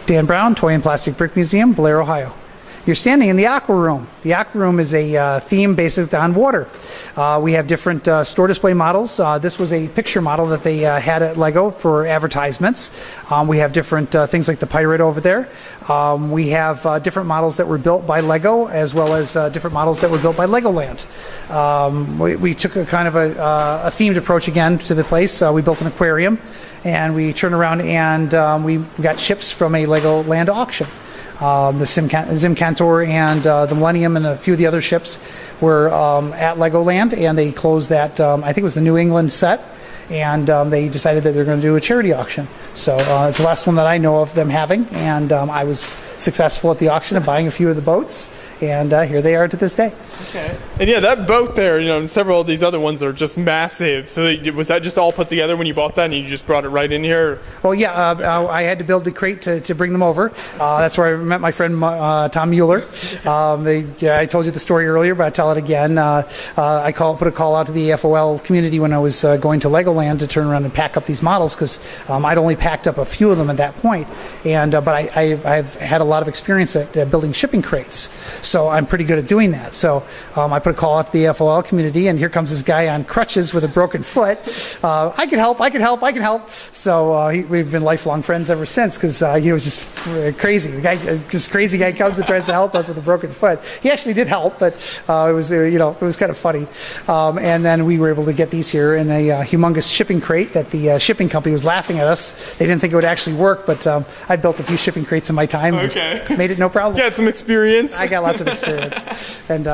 Dan Brown, Toy and Plastic Brick Museum, Blair, Ohio. You're standing in the Aqua Room. The Aqua Room is a theme based on water. We have different store display models. This was a picture model that they had at LEGO for advertisements. We have different things like the pirate over there. We have different models that were built by LEGO, as well as different models that were built by Legoland. We took a kind of a themed approach again to the place. We built an aquarium, and we turned around and we got ships from a Legoland auction. The Zimcantor and the Millennium and a few of the other ships were at Legoland, and they closed that, I think it was the New England set, and they decided that they're going to do a charity auction. So it's the last one that I know of them having, and I was successful at the auction of buying a few of the boats, and here they are to this day. Okay. And yeah, that boat there, and several of these other ones are just massive. So was that just all put together when you bought that, and you just brought it right in here? Well, yeah, I had to build the crate to bring them over. That's where I met my friend Tom Mueller. I told you the story earlier, but I'll tell it again. I put a call out to the AFOL community when I was going to Legoland to turn around and pack up these models, because I'd only packed up a few of them at that point. But I've had a lot of experience at building shipping crates, so I'm pretty good at doing that. So I put a call out to the FOL community, and here comes this guy on crutches with a broken foot. I can help. So we've been lifelong friends ever since, because he was just crazy. This crazy guy comes and tries to help us with a broken foot. He actually did help, but it was kind of funny. And then we were able to get these here in a humongous shipping crate that the shipping company was laughing at us. They didn't think it would actually work, but I built a few shipping crates in my time. Okay. Made it no problem. You had some experience. I got lots of experience. And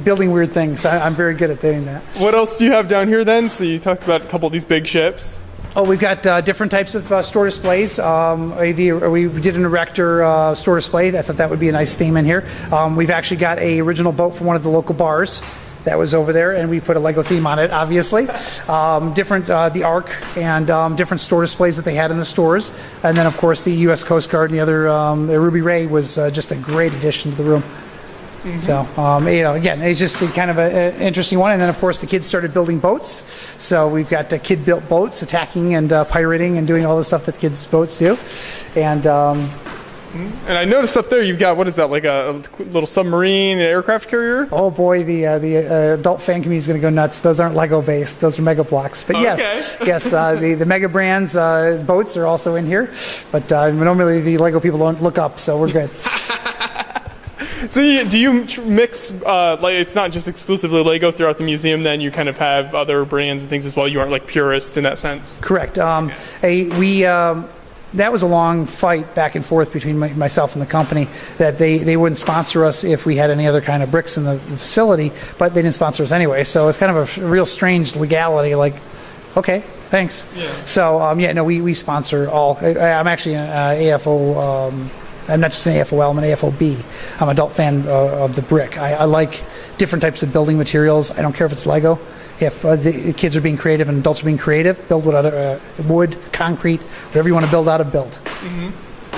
building weird things. I'm very good at doing that. What else do you have down here then? So you talked about a couple of these big ships. Oh, we've got different types of store displays. We did an erector store display. I thought that would be a nice theme in here. We've actually got a original boat from one of the local bars that was over there, and we put a Lego theme on it, obviously. The Ark, and different store displays that they had in the stores. And then, of course, the U.S. Coast Guard and the other, the Ruby Ray was just a great addition to the room. Mm-hmm. So, again, it's just kind of an interesting one. And then, of course, the kids started building boats. So we've got kid-built boats, attacking and pirating and doing all the stuff that kids' boats do. And I noticed up there you've got, what is that, like a little submarine aircraft carrier? Oh boy, the adult fan community is going to go nuts. Those aren't Lego based; those are Mega Blocks. But yes, the Mega Brands boats are also in here. But normally the Lego people don't look up, so we're good. So do you mix, it's not just exclusively Lego throughout the museum, then you kind of have other brands and things as well? You aren't like purist in that sense? Correct. That was a long fight back and forth between myself and the company, that they wouldn't sponsor us if we had any other kind of bricks in the facility, but they didn't sponsor us anyway. So it's kind of a real strange legality, like, okay, thanks. Yeah. So, we sponsor all. I'm actually an AFO, I'm not just an AFOL, I'm an AFOB. I'm an adult fan of the brick. I like different types of building materials. I don't care if it's Lego. If the kids are being creative and adults are being creative, build with wood, concrete, whatever you want to build out of, build. Mm-hmm.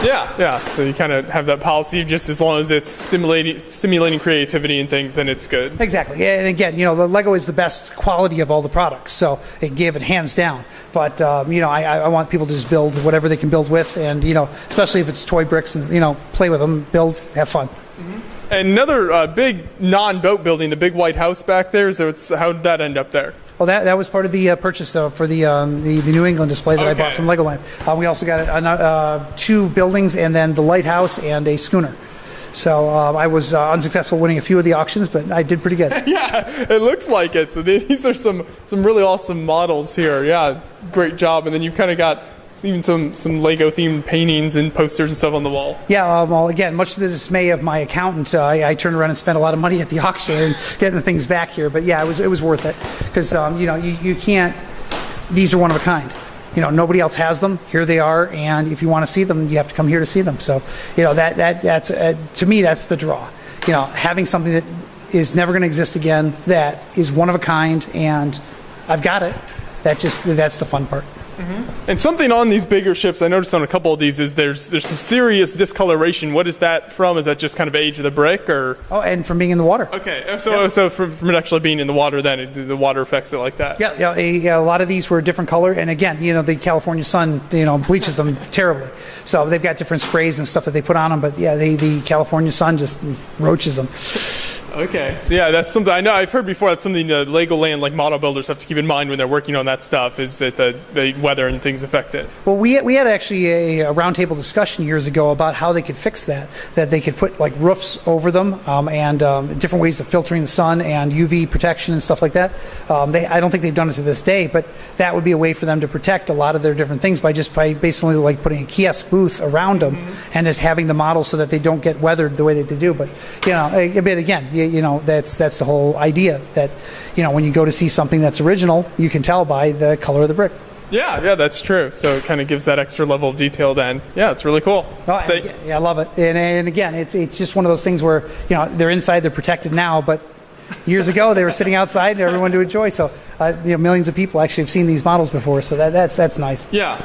Yeah. So you kind of have that policy, just as long as it's stimulating creativity and things, then it's good. Exactly. And again, the Lego is the best quality of all the products, so they give it hands down. But I want people to just build whatever they can build with, and especially if it's toy bricks, and play with them, build, have fun. Mm-hmm. And another big non-boat building, the big white house back there. So how did that end up there? Well, that was part of the purchase for the New England display that I bought from Legoland. We also got 2 buildings, and then the lighthouse and a schooner. So I was unsuccessful winning a few of the auctions, but I did pretty good. Yeah, it looks like it. So these are some really awesome models here. Yeah, great job. And then you've kind of got even some Lego themed paintings and posters and stuff on the wall. Yeah, well, again, much to the dismay of my accountant, I turned around and spent a lot of money at the auction and getting the things back here. But yeah, it was worth it, because you can't. These are one of a kind. Nobody else has them. Here they are, and if you want to see them, you have to come here to see them. So that's to me, that's the draw. Having something that is never going to exist again, that is one of a kind, and I've got it. That's the fun part. And something on these bigger ships, I noticed on a couple of these, is there's some serious discoloration. What is that from? Is that just kind of age of the brick, or? Oh, and from being in the water. Okay, so from it actually being in the water, then the water affects it like that. Yeah, a lot of these were a different color, and again, the California sun, bleaches them terribly. So they've got different sprays and stuff that they put on them, but yeah, the California sun just roaches them. Okay, so yeah, that's something I know. I've heard before. That's something the Legoland model builders have to keep in mind when they're working on that stuff. Is that the weather and things affect it? Well, we had actually a roundtable discussion years ago about how they could fix that. That they could put roofs over them and different ways of filtering the sun and UV protection and stuff like that. I don't think they've done it to this day, but that would be a way for them to protect a lot of their different things by basically putting a kiosk booth around them and just having the models so that they don't get weathered the way that they do. But that's the whole idea that when you go to see something that's original, you can tell by the color of the brick. Yeah, that's true. So it kind of gives that extra level of detail then. Yeah, it's really cool. I love it. And again, it's just one of those things where they're inside, they're protected now, but years ago they were sitting outside and everyone to enjoy. So millions of people actually have seen these models before. So that's nice. Yeah.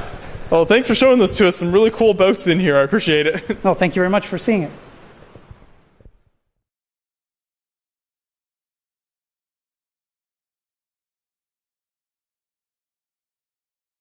Well, thanks for showing those to us. Some really cool boats in here. I appreciate it. Well, thank you very much for seeing it.